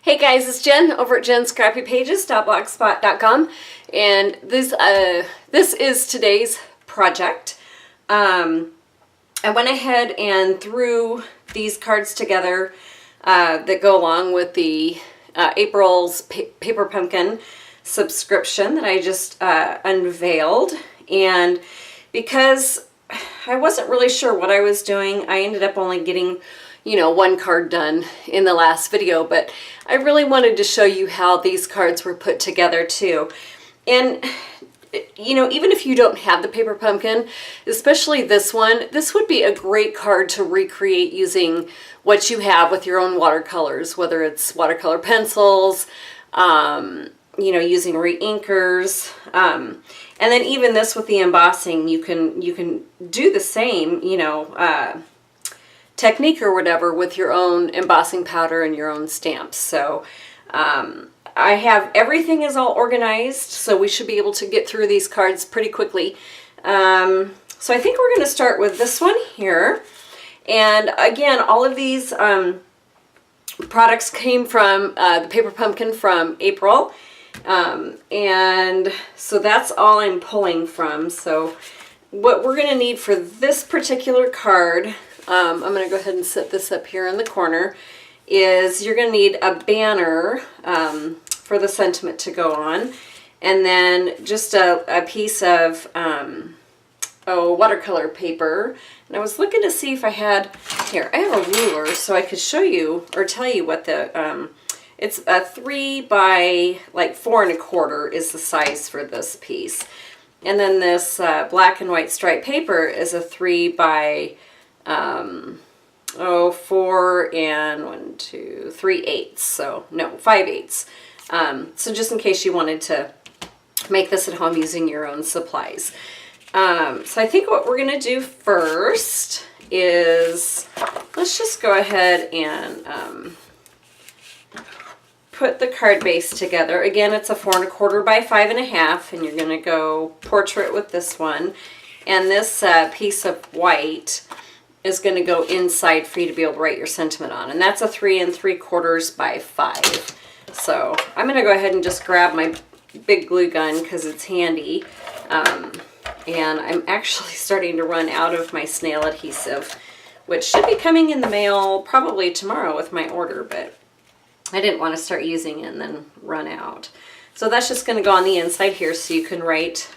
Hey guys, it's Jen over at jenscrappypages.blogspot.com, and this is today's project. I went ahead and threw these cards together that go along with the April's Paper Pumpkin subscription that I just unveiled, and because I wasn't really sure what I was doing, I ended up only getting one card done in the last video, but I really wanted to show you how these cards were put together too. And even if you don't have the Paper Pumpkin, especially this one, this would be a great card to recreate using what you have with your own watercolors, whether it's watercolor pencils, using re-inkers, and then even this with the embossing, you can do the same, technique or whatever with your own embossing powder and your own stamps. So I have everything is all organized, so we should be able to get through these cards pretty quickly. So I think we're going to start with this one here. And again, all of these products came from the Paper Pumpkin from April. And so that's all I'm pulling from. So what we're going to need for this particular card, I'm going to go ahead and set this up here in the corner, is you're going to need a banner for the sentiment to go on, and then just a piece of watercolor paper. And I was looking to see if I had, here, I have a ruler so I could show you or tell you what the, it's a 3 by like 4 1/4 is the size for this piece. And then this black and white striped paper is a 3 by 4 and 3/8, so no, 5/8. So just in case you wanted to make this at home using your own supplies. So I think what we're going to do first is, let's just go ahead and put the card base together. Again, it's a 4 1/4 by 5 1/2, and you're going to go portrait with this one. And this piece of white is going to go inside for you to be able to write your sentiment on. And that's a 3 3/4 by 5. So I'm going to go ahead and just grab my big glue gun because it's handy. And I'm actually starting to run out of my snail adhesive, which should be coming in the mail probably tomorrow with my order, but I didn't want to start using it and then run out. So that's just going to go on the inside here so you can write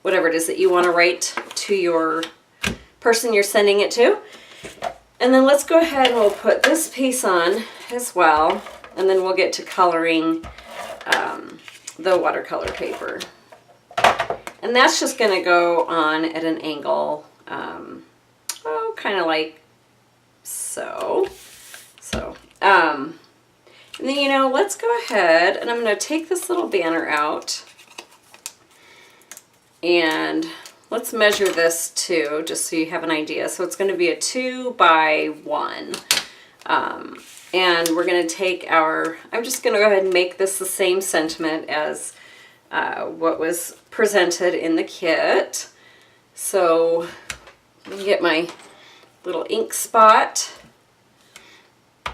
whatever it is that you want to write to your person you're sending it to. And then let's go ahead and we'll put this piece on as well, and then we'll get to coloring the watercolor paper. And that's just going to go on at an angle, kind of like so. And then, let's go ahead and I'm going to take this little banner out and let's measure this too, just so you have an idea. So it's going to be a 2 by 1. And we're going to take I'm just going to go ahead and make this the same sentiment as what was presented in the kit. So let me get my little ink spot.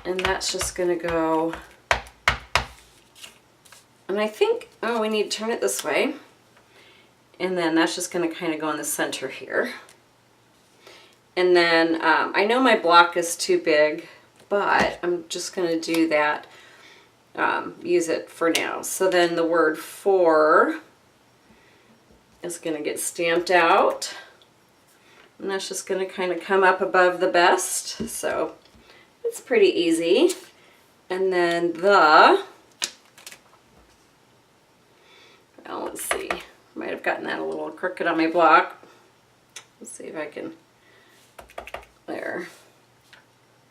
And that's just going to go, and I think, we need to turn it this way. And then that's just going to kind of go in the center here. And then I know my block is too big, but I'm just going to do that, use it for now. So then the word for is going to get stamped out. And that's just going to kind of come up above the best. So it's pretty easy. And then let's see. Might have gotten that a little crooked on my block. Let's see if I can, there.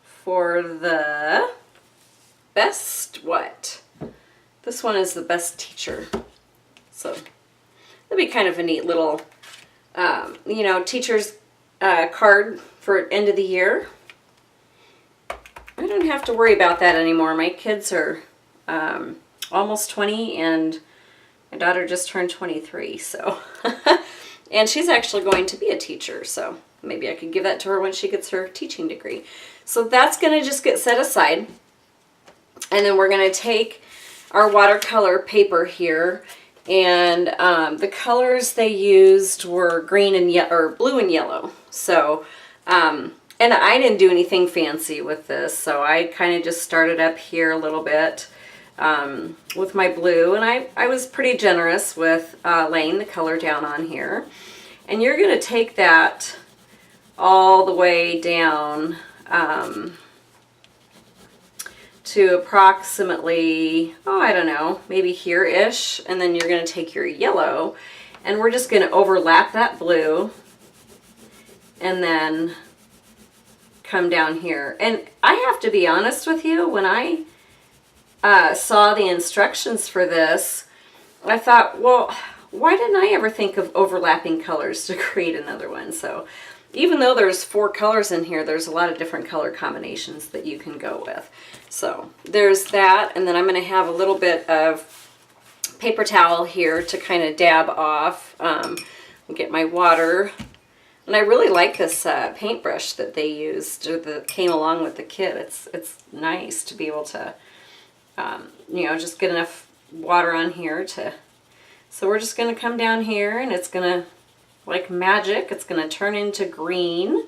For the best what? This one is the best teacher. So that'd be kind of a neat little, teacher's card for end of the year. I don't have to worry about that anymore. My kids are almost 20 and my daughter just turned 23, so. And she's actually going to be a teacher, so maybe I could give that to her when she gets her teaching degree. So that's going to just get set aside. And then we're going to take our watercolor paper here, and the colors they used were green and or blue and yellow. So, and I didn't do anything fancy with this, so I kind of just started up here a little bit with my blue, and I was pretty generous with laying the color down on here. And you're going to take that all the way down to approximately, oh, I don't know, maybe here-ish, and then you're going to take your yellow, and we're just going to overlap that blue, and then come down here. And I have to be honest with you, when I saw the instructions for this, I thought, well, why didn't I ever think of overlapping colors to create another one? So even though there's 4 colors in here, there's a lot of different color combinations that you can go with. So there's that, and then I'm going to have a little bit of paper towel here to kind of dab off, get my water. And I really like this paintbrush that they used, or that came along with the kit. It's nice to be able to, you know, just get enough water on here to, so we're just going to come down here, and it's going to, like magic, it's going to turn into green,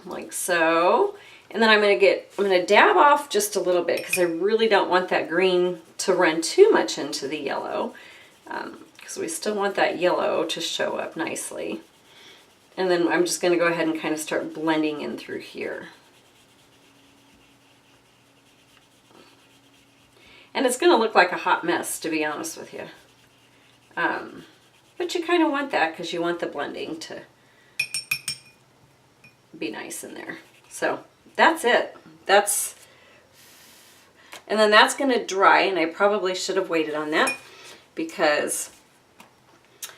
like so. And then I'm going to dab off just a little bit, because I really don't want that green to run too much into the yellow, because we still want that yellow to show up nicely. And then I'm just going to go ahead and kind of start blending in through here. And it's going to look like a hot mess, to be honest with you. But you kind of want that, because you want the blending to be nice in there. So that's it. And then that's going to dry, and I probably should have waited on that, because it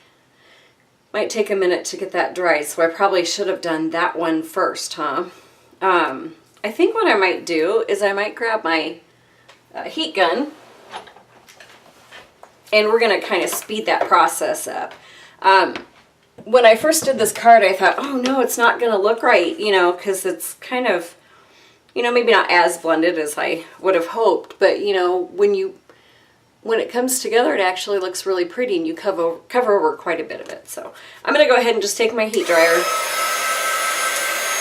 might take a minute to get that dry, so I probably should have done that one first, huh? I think what I might do is I might grab my heat gun, and we're going to kind of speed that process up. When I first did this card, I thought, oh no, it's not going to look right, you know, because it's kind of, you know, maybe not as blended as I would have hoped, but you know, when it comes together, it actually looks really pretty, and you cover over quite a bit of it. So I'm going to go ahead and just take my heat dryer,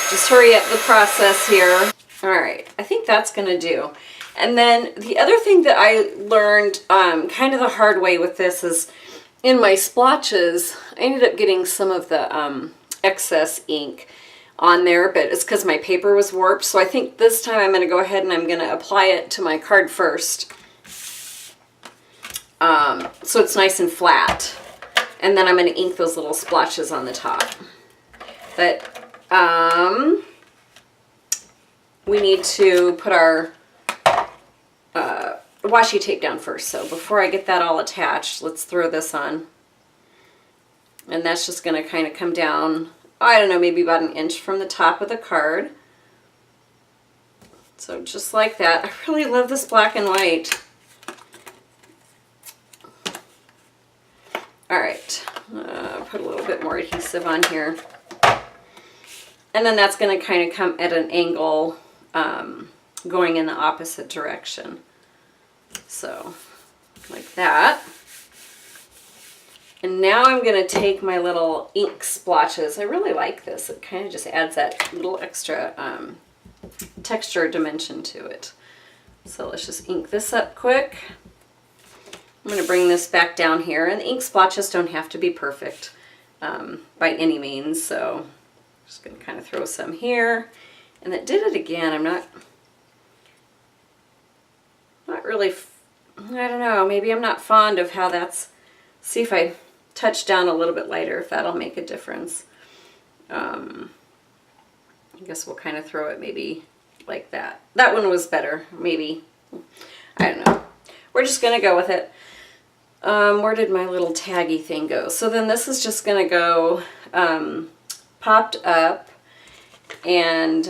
just hurry up the process here. All right, I think that's going to do. And then the other thing that I learned kind of the hard way with this is, in my splotches, I ended up getting some of the excess ink on there, but it's because my paper was warped. So I think this time I'm going to go ahead and I'm going to apply it to my card first, so it's nice and flat. And then I'm going to ink those little splotches on the top. But we need to put our washi tape down first. So before I get that all attached, let's throw this on. And that's just going to kind of come down, I don't know, maybe about an inch from the top of the card. So just like that. I really love this black and white. All right, put a little bit more adhesive on here. And then that's going to kind of come at an angle, going in the opposite direction. So, like that. And now I'm going to take my little ink splotches. I really like this. It kind of just adds that little extra texture dimension to it. So let's just ink this up quick. I'm going to bring this back down here. And the ink splotches don't have to be perfect by any means. So I'm just going to kind of throw some here. And that did it again. I'm not really, I don't know, maybe I'm not fond of how that's, see if I touch down a little bit lighter, if that'll make a difference. I guess we'll kind of throw it maybe like that. That one was better, maybe. I don't know. We're just going to go with it. Where did my little taggy thing go? So then this is just going to go popped up, and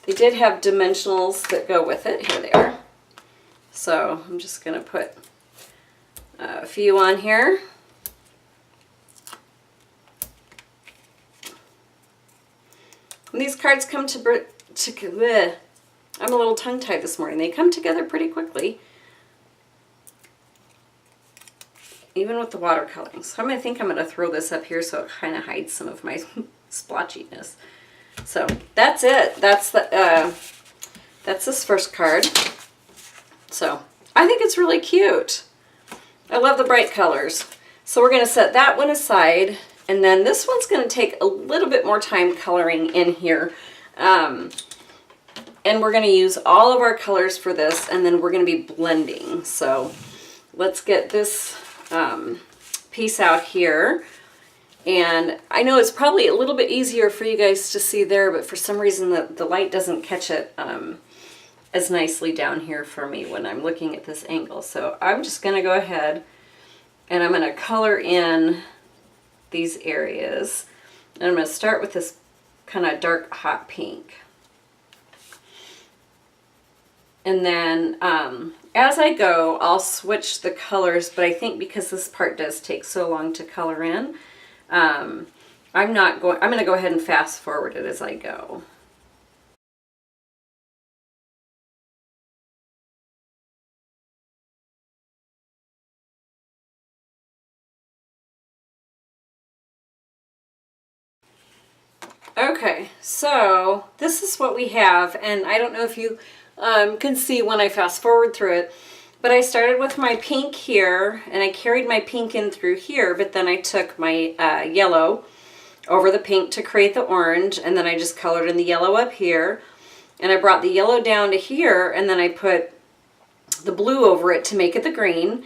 they did have dimensionals that go with it. Here they are. So I'm just going to put a few on here. And these cards come to I'm a little tongue-tied this morning. They come together pretty quickly, even with the watercoloring. So I think I'm going to throw this up here so it kind of hides some of my splotchiness. So that's it. That's this first card. So I think it's really cute. I love the bright colors. So we're going to set that one aside, and then this one's going to take a little bit more time coloring in here. And we're going to use all of our colors for this, and then we're going to be blending. So let's get this piece out here. And I know it's probably a little bit easier for you guys to see there, but for some reason the light doesn't catch it as nicely down here for me when I'm looking at this angle. So I'm just going to go ahead and I'm going to color in these areas. And I'm going to start with this kind of dark hot pink. And then as I go, I'll switch the colors, but I think because this part does take so long to color in, I'm going to go ahead and fast forward it as I go. Okay, so this is what we have, and I don't know if you can see when I fast forward through it, but I started with my pink here, and I carried my pink in through here, but then I took my yellow over the pink to create the orange, and then I just colored in the yellow up here, and I brought the yellow down to here, and then I put the blue over it to make it the green,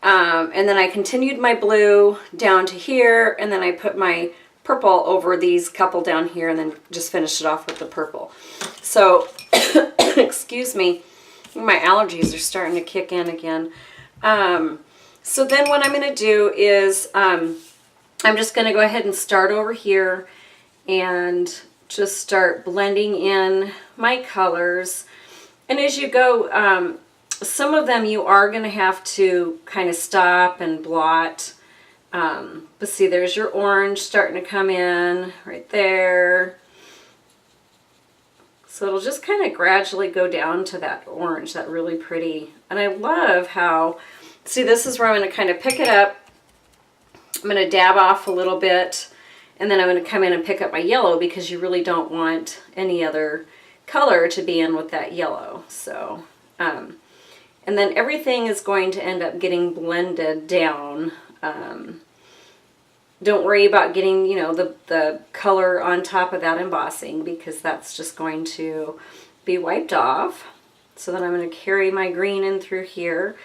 and then I continued my blue down to here, and then I put my purple over these couple down here, and then just finished it off with the purple. So, excuse me, my allergies are starting to kick in again. So then what I'm going to do is I'm just going to go ahead and start over here and just start blending in my colors. And as you go, some of them you are going to have to kind of stop and blot. But see, there's your orange starting to come in right there. So it'll just kind of gradually go down to that orange, that really pretty. And I love how, see, this is where I'm going to kind of pick it up. I'm going to dab off a little bit, and then I'm going to come in and pick up my yellow because you really don't want any other color to be in with that yellow. So, and then everything is going to end up getting blended down. Don't worry about getting, you know, the color on top of that embossing because that's just going to be wiped off. So then I'm going to carry my green in through here.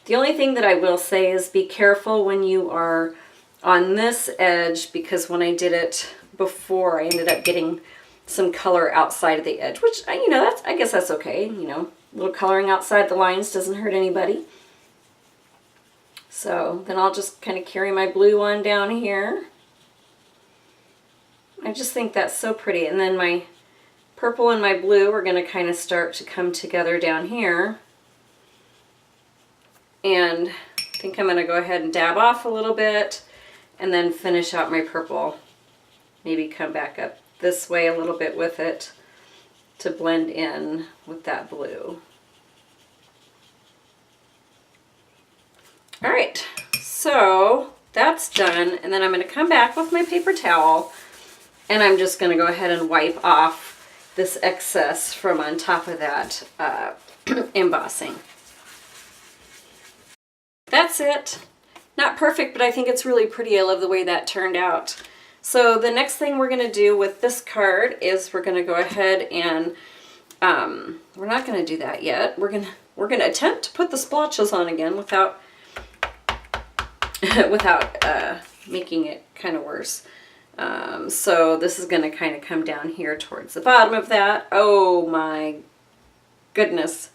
The only thing that I will say is be careful when you are on this edge, because when I did it before, I ended up getting some color outside of the edge, which, you know, I guess that's okay. You know, a little coloring outside the lines doesn't hurt anybody. So then I'll just kind of carry my blue one down here. I just think that's so pretty. And then my purple and my blue are going to kind of start to come together down here. And I think I'm going to go ahead and dab off a little bit and then finish out my purple. Maybe come back up this way a little bit with it to blend in with that blue. All right, so that's done, and then I'm going to come back with my paper towel, and I'm just going to go ahead and wipe off this excess from on top of that embossing. That's it. Not perfect, but I think it's really pretty. I love the way that turned out. So the next thing we're going to do with this card is we're going to go ahead and we're not going to do that yet. We're going to attempt to put the splotches on again without making it kind of worse. So this is going to kind of come down here towards the bottom of that. Oh my goodness.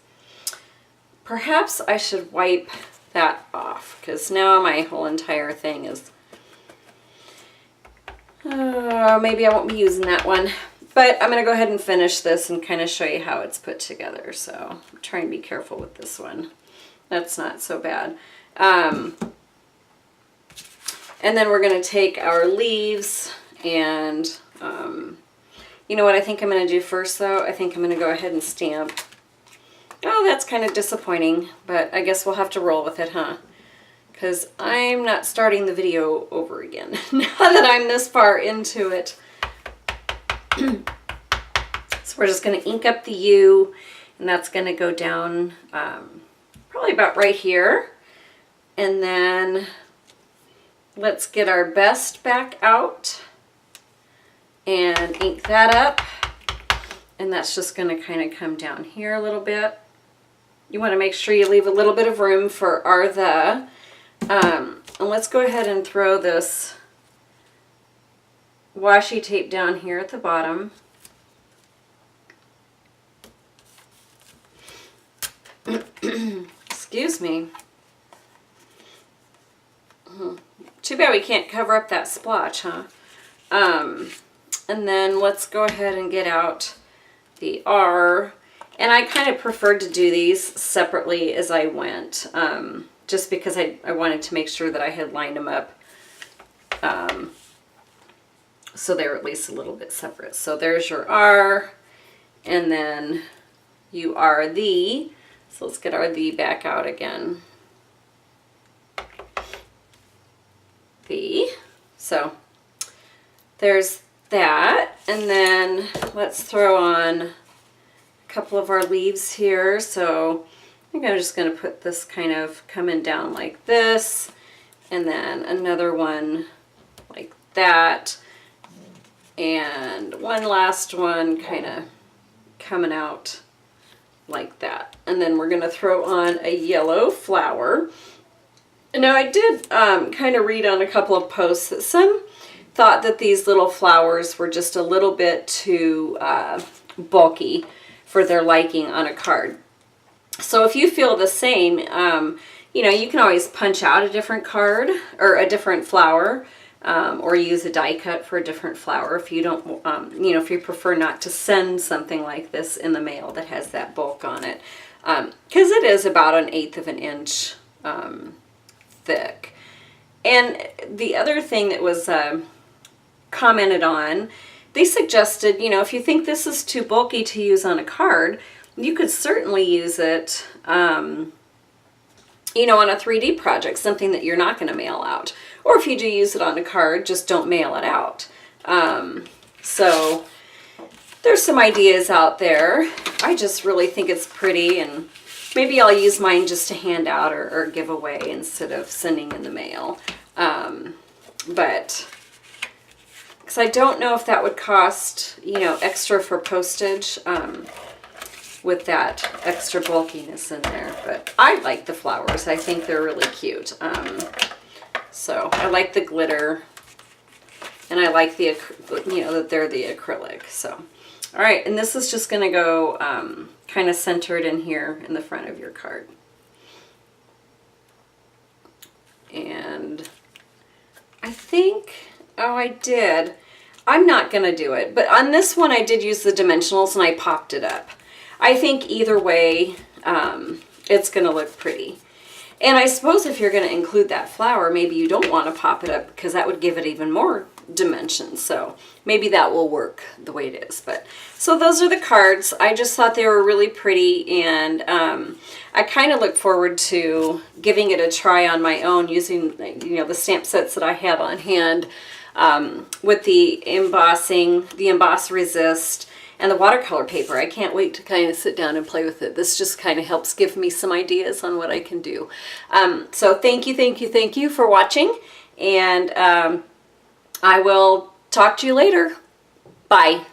Perhaps I should wipe that off because now my whole entire thing is... maybe I won't be using that one. But I'm going to go ahead and finish this and kind of show you how it's put together. So I'm trying to be careful with this one. That's not so bad. And then we're going to take our leaves and You know what I think I'm going to do first, though? I think I'm going to go ahead and stamp. Oh, that's kind of disappointing, but I guess we'll have to roll with it, huh? Because I'm not starting the video over again now that I'm this far into it. So we're just going to ink up the U, and that's going to go down probably about right here. And then let's get our best back out and ink that up. And that's just going to kind of come down here a little bit. You want to make sure you leave a little bit of room for our the. And let's go ahead and throw this washi tape down here at the bottom. Excuse me. Too bad we can't cover up that splotch, huh? And then let's go ahead and get out the R. And I kind of preferred to do these separately as I went, just because I wanted to make sure that I had lined them up so they're at least a little bit separate. So there's your R, and then you are the. So let's get our the back out again. The. So there's that. And then let's throw on a couple of our leaves here. So I think I'm just going to put this kind of coming down like this. And then another one like that. And one last one kind of coming out like that. And then we're going to throw on a yellow flower. Now I did kind of read on a couple of posts that some thought that these little flowers were just a little bit too bulky for their liking on a card. So if you feel the same, you know, you can always punch out a different card or a different flower, or use a die cut for a different flower if you don't, you know, if you prefer not to send something like this in the mail that has that bulk on it, because it is about 1/8 of an inch thick. And the other thing that was commented on, they suggested, you know, if you think this is too bulky to use on a card, you could certainly use it, you know, on a 3D project, something that you're not going to mail out. Or if you do use it on a card, just don't mail it out. So there's some ideas out there. I just really think it's pretty, and maybe I'll use mine just to hand out or give away instead of sending in the mail. But because I don't know if that would cost, you know, extra for postage with that extra bulkiness in there. But I like the flowers. I think they're really cute. So I like the glitter, and I like the, you know, that they're the acrylic. So, all right, and this is just going to go kind of centered in here in the front of your card. And I think, oh, I did. I'm not going to do it, but on this one I did use the dimensionals and I popped it up. I think either way, it's going to look pretty. And I suppose if you're going to include that flower, maybe you don't want to pop it up because that would give it even more dimensions. So maybe that will work the way it is. But so those are the cards. I just thought they were really pretty, and I kind of look forward to giving it a try on my own using, you know, the stamp sets that I have on hand with the embossing, the emboss resist, and the watercolor paper. I can't wait to kind of sit down and play with it. This just kind of helps give me some ideas on what I can do. So thank you for watching, and I will talk to you later. Bye.